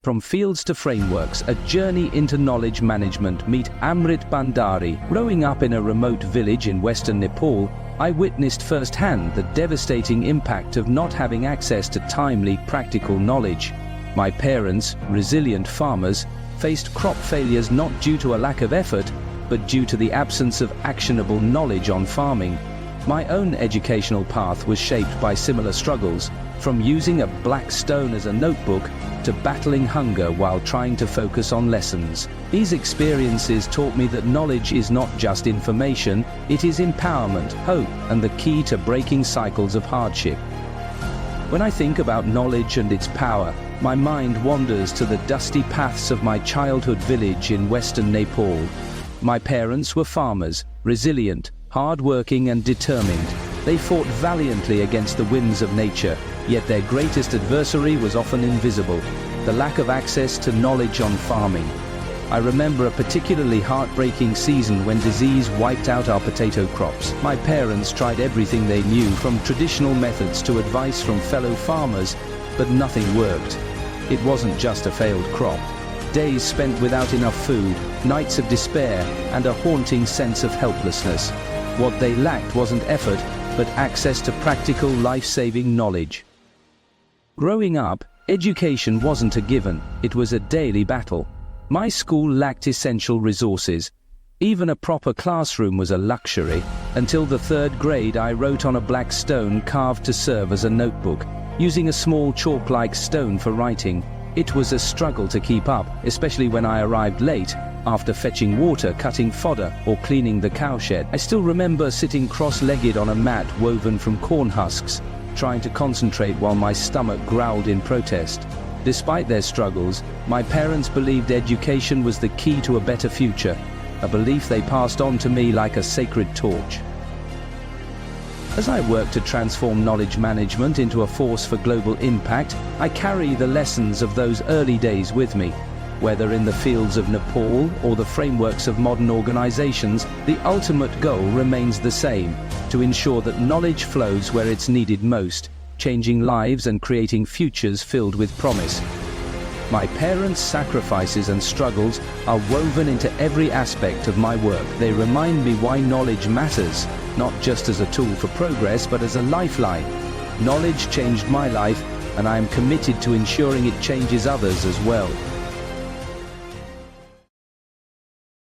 From fields to frameworks, a journey into knowledge management. Meet Amrit Bhandari. Growing up in a remote village in western Nepal, I witnessed firsthand the devastating impact of not having access to timely, practical knowledge. My parents, resilient farmers, faced crop failures not due to a lack of effort, but due to the absence of actionable knowledge on farming. My own educational path was shaped by similar struggles, from using a black stone as a notebook to battling hunger while trying to focus on lessons. These experiences taught me that knowledge is not just information, it is empowerment, hope, and the key to breaking cycles of hardship. When I think about knowledge and its power, my mind wanders to the dusty paths of my childhood village in western Nepal. My parents were farmers, resilient, hard-working and determined. They fought valiantly against the winds of nature, yet their greatest adversary was often invisible: the lack of access to knowledge on farming. I remember a particularly heartbreaking season when disease wiped out our potato crops. My parents tried everything they knew, from traditional methods to advice from fellow farmers, but nothing worked. It wasn't just a failed crop. Days spent without enough food, nights of despair, and a haunting sense of helplessness. What they lacked wasn't effort, but access to practical, life-saving knowledge. Growing up, education wasn't a given, it was a daily battle. My school lacked essential resources. Even a proper classroom was a luxury. Until the third grade, I wrote on a black stone carved to serve as a notebook, using a small chalk-like stone for writing. It was a struggle to keep up, especially when I arrived late, after fetching water, cutting fodder, or cleaning the cowshed. I still remember sitting cross-legged on a mat woven from corn husks, trying to concentrate while my stomach growled in protest. Despite their struggles, my parents believed education was the key to a better future, a belief they passed on to me like a sacred torch. As I work to transform knowledge management into a force for global impact, I carry the lessons of those early days with me. Whether in the fields of Nepal or the frameworks of modern organizations, the ultimate goal remains the same: to ensure that knowledge flows where it's needed most, changing lives and creating futures filled with promise. My parents' sacrifices and struggles are woven into every aspect of my work. They remind me why knowledge matters, not just as a tool for progress, but as a lifeline. Knowledge changed my life, and I am committed to ensuring it changes others as well.